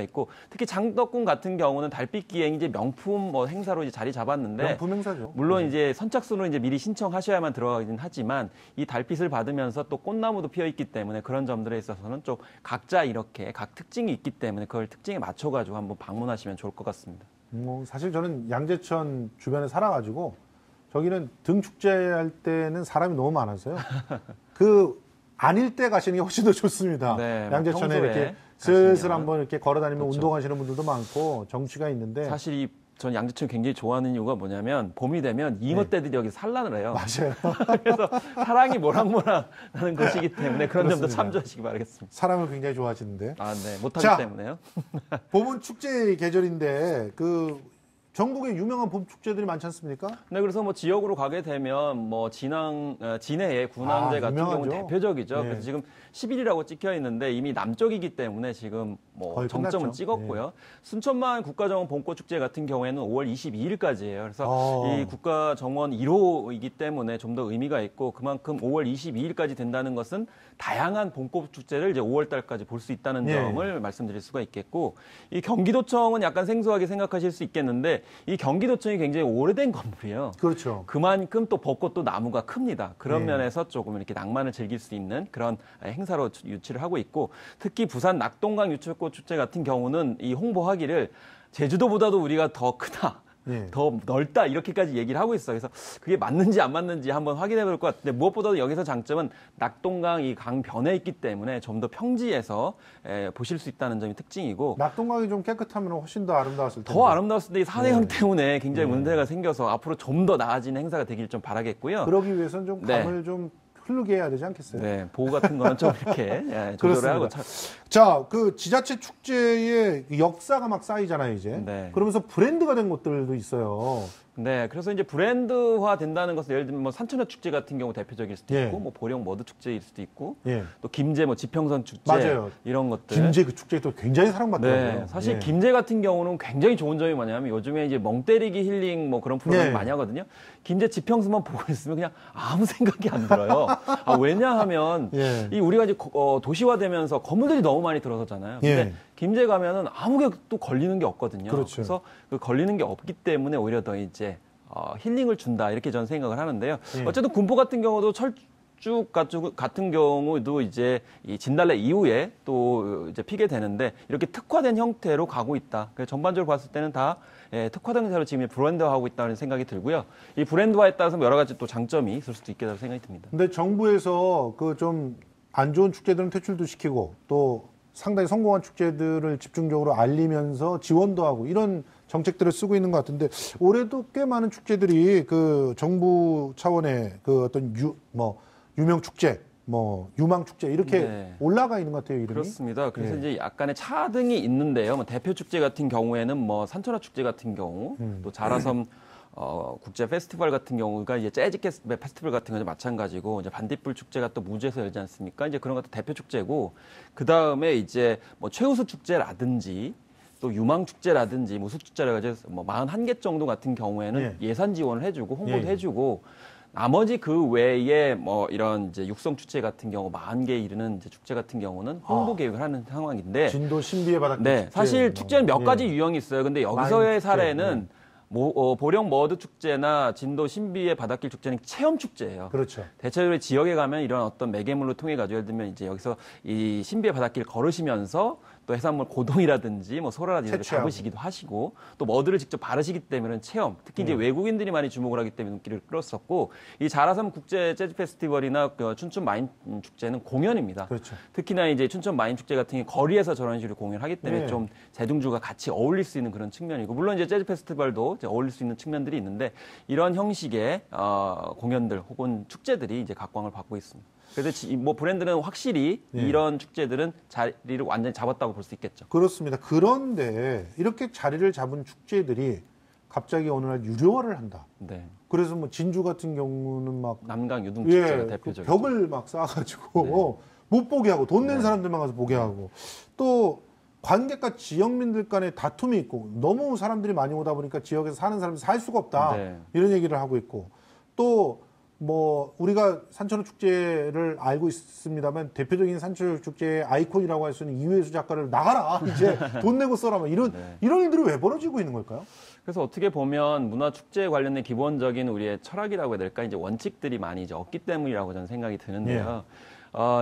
있고 특히 장덕궁 같은 경우는 달빛 기행 이제 명품 뭐 행사로 이제 자리 잡았는데 명품 행사죠. 물론 이제 선착순으로 이제 미리 신청하셔야만 들어가긴 하지만 이 달빛을 받으면서 또 꽃나무도 피어 있기 때문에 그런 점들에 있어서는 좀 각자 이렇게 각 특징이 있기 때문에 그걸 특징에 맞춰가지고 한번 방문하시면 좋을 것 같습니다. 사실 저는 양재천 주변에 살아가지고 저기는 등 축제할 때는 사람이 너무 많아서요. 그 아닐 때 가시는 게 훨씬 더 좋습니다. 네, 양재천에 이렇게 슬슬 한번 이렇게 걸어다니면 그렇죠. 운동하시는 분들도 많고 정취가 있는데 사실 전 양재천 굉장히 좋아하는 이유가 뭐냐면 봄이 되면 잉어떼들이 여기 산란을 해요. 맞아요. 그래서 사랑이 모락모락 하는 곳이기 때문에 그런 점도 참조하시기 바라겠습니다. 사람을 굉장히 좋아하시는데. 아, 네. 못하기 때문에요. 봄은 축제 계절인데 전국에 유명한 봄 축제들이 많지 않습니까? 네, 그래서 뭐 지역으로 가게 되면 뭐 진해의 군항제 같은 경우는 대표적이죠. 네. 그래서 지금 10일이라고 찍혀 있는데 이미 남쪽이기 때문에 지금 뭐 정점은 찍었고요. 네. 순천만 국가정원 봄꽃축제 같은 경우에는 5월 22일까지예요. 그래서 이 국가정원 1호이기 때문에 좀 더 의미가 있고 그만큼 5월 22일까지 된다는 것은 다양한 봄꽃축제를 이제 5월 달까지 볼 수 있다는 점을 말씀드릴 수가 있겠고 이 경기도청은 약간 생소하게 생각하실 수 있겠는데 이 경기도청이 굉장히 오래된 건물이에요. 그렇죠. 그만큼 또 벚꽃도 나무가 큽니다. 그런 면에서 조금 이렇게 낭만을 즐길 수 있는 그런 행사로 유치를 하고 있고 특히 부산 낙동강 유채꽃 축제 같은 경우는 이 홍보하기를 제주도보다도 우리가 더 크다. 더 넓다 이렇게까지 얘기를 하고 있어요. 그래서 그게 맞는지 안 맞는지 한번 확인해 볼 것 같은데 무엇보다도 여기서 장점은 낙동강 이 강변에 있기 때문에 좀 더 평지에서 보실 수 있다는 점이 특징이고 낙동강이 좀 깨끗하면 훨씬 더 아름다웠을 텐데. 더 아름다웠을 때 이 산해강 때문에 굉장히 문제가 생겨서 앞으로 좀 더 나아지는 행사가 되길 좀 바라겠고요. 그러기 위해서는 좀 강을 좀 흐르게 해야 되지 않겠어요? 네, 보호 같은 거는 좀 이렇게 조절을 하고. 자, 그 지자체 축제의 역사가 막 쌓이잖아요, 이제. 네. 그러면서 브랜드가 된 곳들도 있어요. 네, 그래서 이제 브랜드화 된다는 것은 예를 들면 뭐 산천어 축제 같은 경우 대표적일 수도 있고, 뭐 보령 머드 축제일 수도 있고, 또 김제 뭐 지평선 축제 맞아요. 이런 것들. 김제 그 축제도 굉장히 사랑받더라고요. 네, 사실 김제 같은 경우는 굉장히 좋은 점이 뭐냐면 요즘에 이제 멍 때리기 힐링 뭐 그런 프로그램 많이 하거든요. 김제 지평선만 보고 있으면 그냥 아무 생각이 안 들어요. 왜냐하면 이 우리가 이제 도시화되면서 건물들이 너무 많이 들어서잖아요. 근데 김제 가면은 아무것도 걸리는 게 없거든요. 그렇죠. 그래서 그 걸리는 게 없기 때문에 오히려 더 이제 힐링을 준다 이렇게 저는 생각을 하는데요. 어쨌든 군포 같은 경우도 철쭉 같은 경우도 이제 이 진달래 이후에 또 이제 피게 되는데 이렇게 특화된 형태로 가고 있다. 그래서 전반적으로 봤을 때는 다 특화된 형태로 지금 브랜드화하고 있다는 생각이 들고요. 이 브랜드화에 따라서 여러 가지 또 장점이 있을 수도 있겠다고 생각이 듭니다. 근데 정부에서 그 좀 안 좋은 축제들은 퇴출도 시키고 또 상당히 성공한 축제들을 집중적으로 알리면서 지원도 하고 이런 정책들을 쓰고 있는 것 같은데 올해도 꽤 많은 축제들이 그 정부 차원의 그 어떤 유명 축제, 뭐 유망 축제 이렇게 올라가 있는 것 같아요, 이름이. 그렇습니다. 그래서 이제 약간의 차등이 있는데요. 뭐 대표 축제 같은 경우에는 뭐 산천어 축제 같은 경우, 또 자라섬 국제 페스티벌 같은 경우가 이제 재즈 페스티벌 같은 거는 마찬가지고 이제 반딧불 축제가 또 무주에서 열지 않습니까? 이제 그런 것도 대표 축제고 그 다음에 이제 뭐 최우수 축제라든지 또 유망 축제라든지 무수 축제라고 해서 뭐 41개 정도 같은 경우에는 예산 지원을 해주고 홍보도 해주고 나머지 그 외에 뭐 이런 이제 육성 축제 같은 경우 40개에 이르는 이제 축제 같은 경우는 홍보 계획을 하는 상황인데 진도 신비의 바닷길 축제. 사실 축제는 몇 가지 유형이 있어요. 근데 여기서의 사례는 보령 머드 축제나 진도 신비의 바닷길 축제는 체험 축제예요. 그렇죠. 대체적으로 지역에 가면 이런 어떤 매개물로 통해 가지고 예를 들면 이제 여기서 이 신비의 바닷길 걸으시면서 또 해산물 고동이라든지 뭐 소라라든지 잡으시기도 하시고 또 머드를 직접 바르시기 때문에 체험, 특히 이제 외국인들이 많이 주목을 하기 때문에 눈길을 끌었었고 이 자라섬 국제 재즈 페스티벌이나 춘천 마인 축제는 공연입니다. 그렇죠. 특히나 이제 춘천 마인 축제 같은 게 거리에서 저런 식으로 공연하기 때문에 좀 대중주가 같이 어울릴 수 있는 그런 측면이고 물론 이제 재즈 페스티벌도 이제 어울릴 수 있는 측면들이 있는데 이런 형식의 공연들 혹은 축제들이 이제 각광을 받고 있습니다. 그래서 뭐 브랜드는 확실히 이런 축제들은 자리를 완전히 잡았다고 볼 수 있겠죠. 그렇습니다. 그런데 이렇게 자리를 잡은 축제들이 갑자기 어느 날 유료화를 한다. 그래서 뭐 진주 같은 경우는 막 남강 유등 축제가 대표적이죠. 벽을 막 쌓아가지고 못 보게 하고 돈 낸 사람들만 가서 보게 하고 또 관객과 지역민들 간의 다툼이 있고 너무 사람들이 많이 오다 보니까 지역에서 사는 사람들이 살 수가 없다. 이런 얘기를 하고 있고 또 뭐 우리가 산천어 축제를 알고 있습니다만 대표적인 산천어 축제의 아이콘이라고 할 수 있는 이회수 작가를 나가라 이제 돈 내고 써라 뭐 이런 일들이 왜 벌어지고 있는 걸까요? 그래서 어떻게 보면 문화 축제에 관련된 기본적인 우리의 철학이라고 해야 될까 이제 원칙들이 많이 이제 없기 때문이라고 저는 생각이 드는데요.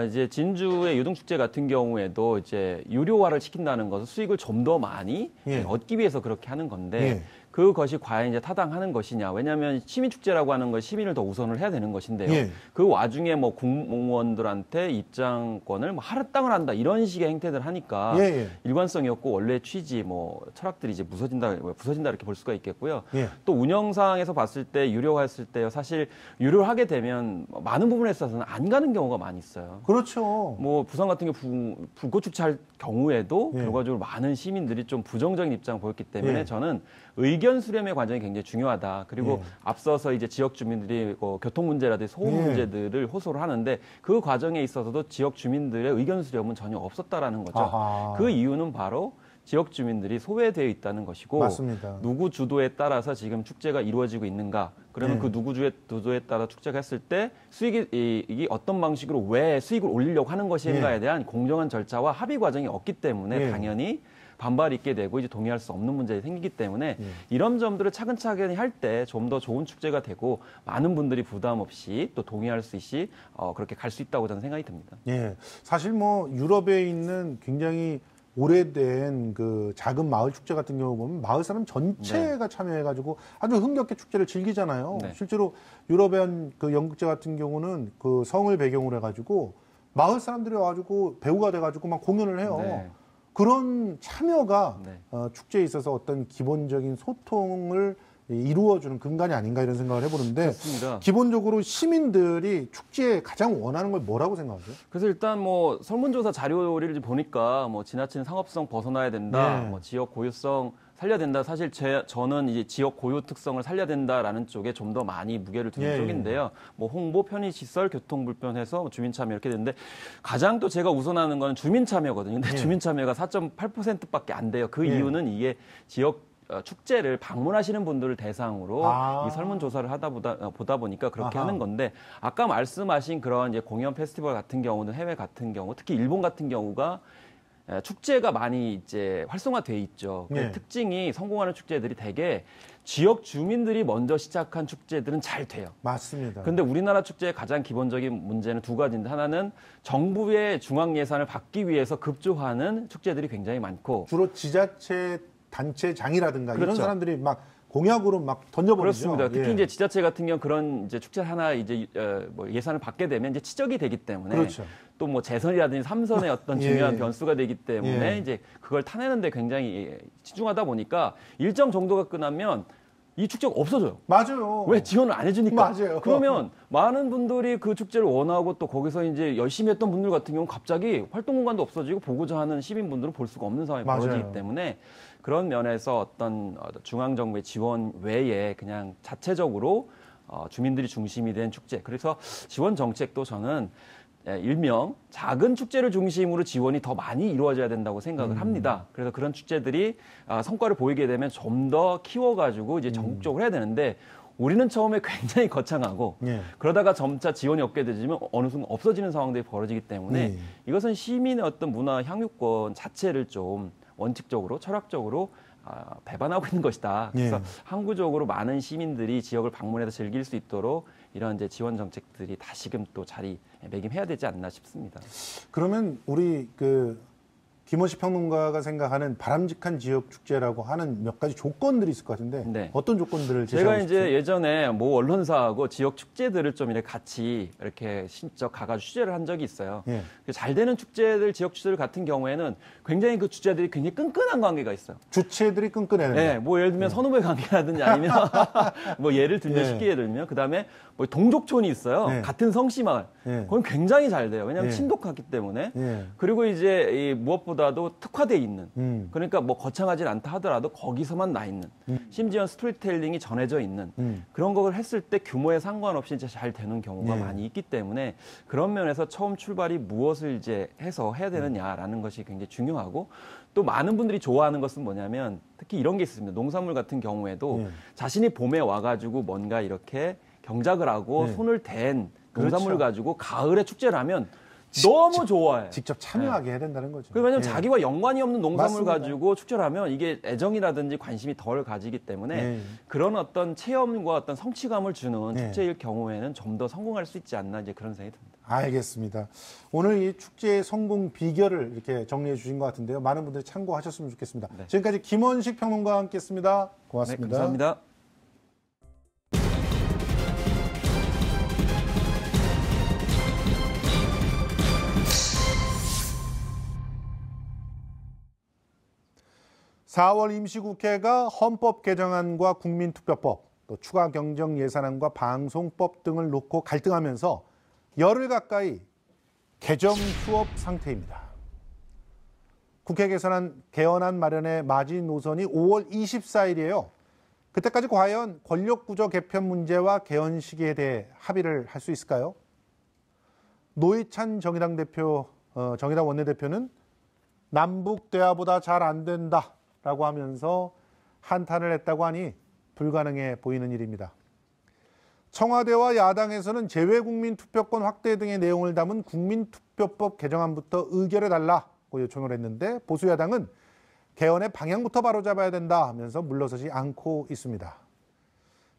이제 진주의 유등축제 같은 경우에도 이제 유료화를 시킨다는 것은 수익을 좀 더 많이 얻기 위해서 그렇게 하는 건데 그것이 과연 이제 타당하는 것이냐. 왜냐하면 시민축제라고 하는 건 시민을 더 우선을 해야 되는 것인데요. 그 와중에 뭐 공무원들한테 입장권을 뭐 할당을 한다 이런 식의 행태들 하니까 일관성이 없고 원래 취지 뭐 철학들이 이제 부서진다 이렇게 볼 수가 있겠고요. 또 운영상에서 봤을 때 유료화했을 때 사실 유료하게 되면 많은 부분에 있어서는 안 가는 경우가 많이 있어요. 그렇죠. 뭐 부산 같은 경우 불꽃축제 할 경우에도 결과적으로 많은 시민들이 좀 부정적인 입장을 보였기 때문에 저는 의견 수렴의 과정이 굉장히 중요하다. 그리고 앞서서 이제 지역 주민들이 교통 문제라든지 소음 문제들을 호소를 하는데 그 과정에 있어서도 지역 주민들의 의견 수렴은 전혀 없었다라는 거죠. 아하. 그 이유는 바로 지역 주민들이 소외되어 있다는 것이고 맞습니다. 누구 주도에 따라서 지금 축제가 이루어지고 있는가? 그러면 그 누구 주도에 따라 축제가 했을 때 수익이 어떤 방식으로 왜 수익을 올리려고 하는 것인가에 대한 공정한 절차와 합의 과정이 없기 때문에 당연히 반발이 있게 되고 이제 동의할 수 없는 문제가 생기기 때문에 이런 점들을 차근차근히 할 때 좀 더 좋은 축제가 되고 많은 분들이 부담 없이 또 동의할 수 있이 그렇게 갈 수 있다고 저는 생각이 듭니다. 예, 사실 뭐 유럽에 있는 굉장히 오래된 그 작은 마을 축제 같은 경우 보면 마을 사람 전체가 참여해가지고 아주 흥겹게 축제를 즐기잖아요. 실제로 유럽의 그 연극제 같은 경우는 그 성을 배경으로 해가지고 마을 사람들이 와가지고 배우가 돼가지고 막 공연을 해요. 그런 참여가 축제에 있어서 어떤 기본적인 소통을 이루어주는 근간이 아닌가 이런 생각을 해보는데 그렇습니다. 기본적으로 시민들이 축제에 가장 원하는 걸 뭐라고 생각하세요? 그래서 일단 뭐 설문조사 자료를 보니까 뭐 지나친 상업성 벗어나야 된다, 뭐 지역 고유성 살려야 된다. 사실 저는 이제 지역 고유 특성을 살려야 된다라는 쪽에 좀 더 많이 무게를 두는 쪽인데요. 뭐 홍보, 편의시설, 교통 불편해서 주민 참여 이렇게 되는데 가장 또 제가 우선하는 건 주민 참여거든요. 근데 주민 참여가 4.8%밖에 안 돼요. 그 이유는 이게 지역 축제를 방문하시는 분들을 대상으로 이 설문조사를 보다 보니까 그렇게 하는 건데 아까 말씀하신 그런 이제 공연 페스티벌 같은 경우는 해외 같은 경우 특히 일본 같은 경우가 축제가 많이 이제 활성화돼 있죠. 그 특징이 성공하는 축제들이 대개 지역 주민들이 먼저 시작한 축제들은 잘 돼요. 맞습니다. 그런데 우리나라 축제의 가장 기본적인 문제는 두 가지인데 하나는 정부의 중앙 예산을 받기 위해서 급조하는 축제들이 굉장히 많고 주로 지자체 단체장이라든가 그렇죠. 이런 사람들이 막 공약으로 막 던져버리죠. 그렇습니다. 특히 이제 지자체 같은 경우 그런 이제 축제 하나 이제 뭐 예산을 받게 되면 이제 치적이 되기 때문에 그렇죠. 또 뭐 재선이라든지 삼선의 어떤 중요한 변수가 되기 때문에 이제 그걸 타내는데 굉장히 치중하다 보니까 일정 정도가 끝나면 이 축제가 없어져요. 맞아요. 왜 지원을 안 해주니까. 맞아요. 그러면 많은 분들이 그 축제를 원하고 또 거기서 이제 열심히 했던 분들 같은 경우는 갑자기 활동 공간도 없어지고 보고자 하는 시민분들은 볼 수가 없는 상황이 벌어지기 때문에 그런 면에서 어떤 중앙정부의 지원 외에 그냥 자체적으로 주민들이 중심이 된 축제. 그래서 지원 정책도 저는 일명 작은 축제를 중심으로 지원이 더 많이 이루어져야 된다고 생각을 합니다. 그래서 그런 축제들이 성과를 보이게 되면 좀 더 키워가지고 이제 전국적으로 해야 되는데 우리는 처음에 굉장히 거창하고 그러다가 점차 지원이 없게 되면 어느 순간 없어지는 상황들이 벌어지기 때문에 이것은 시민의 어떤 문화 향유권 자체를 좀 원칙적으로 철학적으로 배반하고 있는 것이다. 그래서 항구적으로 많은 시민들이 지역을 방문해서 즐길 수 있도록 이런 이제 지원 정책들이 다시금 또 자리매김해야 되지 않나 싶습니다. 그러면 우리 김원식 평론가가 생각하는 바람직한 지역 축제라고 하는 몇 가지 조건들이 있을 것 같은데 어떤 조건들을 제시하고 제가 이제 예전에 모 언론사하고 지역 축제들을 좀 이렇게 같이 이렇게 신적 가가지고 취재를 한 적이 있어요. 잘 되는 축제들, 지역 축제들 같은 경우에는 굉장히 그 주제들이 굉장히 끈끈한 관계가 있어요. 주체들이 끈끈해요. 네, 뭐 예를 들면 선후배 관계라든지 아니면 뭐 예를 들면 쉽게 들면 그다음에 뭐 동족촌이 있어요. 같은 성씨마을. 그건 굉장히 잘 돼요. 왜냐하면 친독하기 때문에. 그리고 이제 무엇보다도 특화돼 있는. 그러니까 뭐 거창하진 않다 하더라도 거기서만 나 있는. 심지어 스토리텔링이 전해져 있는 그런 걸 했을 때 규모에 상관없이 이제 잘 되는 경우가 많이 있기 때문에 그런 면에서 처음 출발이 무엇을 이제 해서 해야 되느냐라는 것이 굉장히 중요하고 또 많은 분들이 좋아하는 것은 뭐냐면 특히 이런 게 있습니다. 농산물 같은 경우에도 자신이 봄에 와가지고 뭔가 이렇게 경작을 하고 네. 손을 댄 농산물을 그렇죠. 가지고 가을에 축제를 하면 너무 좋아해. 직접 참여하게 해야 된다는 거죠. 왜냐하면 예. 자기와 연관이 없는 농산물 맞습니다. 가지고 축제를 하면 이게 애정이라든지 관심이 덜 가지기 때문에 예. 그런 어떤 체험과 어떤 성취감을 주는 예. 축제일 경우에는 좀 더 성공할 수 있지 않나 이제 그런 생각이 듭니다. 알겠습니다. 오늘 이 축제의 성공 비결을 이렇게 정리해 주신 것 같은데요. 많은 분들이 참고하셨으면 좋겠습니다. 네. 지금까지 김원식 평론가와 함께했습니다. 고맙습니다. 네, 감사합니다. (4월) 임시국회가 헌법 개정안과 국민투표법, 또 추가 경정 예산안과 방송법 등을 놓고 갈등하면서 열흘 가까이 개정 휴업 상태입니다. 국회 개헌안 마련의 마지노선이 5월 24일이에요. 그때까지 과연 권력구조 개편 문제와 개헌 시기에 대해 합의를 할 수 있을까요? 노회찬 정의당 원내대표는 남북 대화보다 잘 안 된다라고 하면서 한탄을 했다고 하니 불가능해 보이는 일입니다. 청와대와 야당에서는 재외국민투표권 확대 등의 내용을 담은 국민투표법 개정안부터 의결해달라고 요청을 했는데 보수야당은 개헌의 방향부터 바로잡아야 된다 하면서 물러서지 않고 있습니다.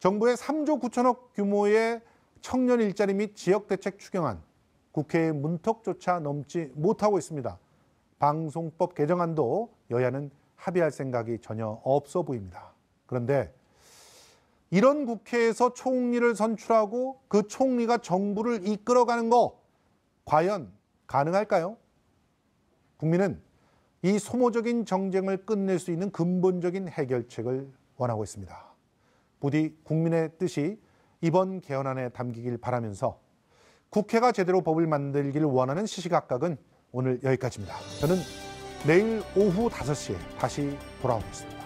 정부의 3조 9천억 규모의 청년 일자리 및 지역대책 추경안, 국회의 문턱조차 넘지 못하고 있습니다. 방송법 개정안도 여야는 합의할 생각이 전혀 없어 보입니다. 그런데 이런 국회에서 총리를 선출하고 그 총리가 정부를 이끌어가는 거 과연 가능할까요? 국민은 이 소모적인 정쟁을 끝낼 수 있는 근본적인 해결책을 원하고 있습니다. 부디 국민의 뜻이 이번 개헌안에 담기길 바라면서 국회가 제대로 법을 만들기를 원하는 시시각각은 오늘 여기까지입니다. 저는 내일 오후 5시에 다시 돌아오겠습니다.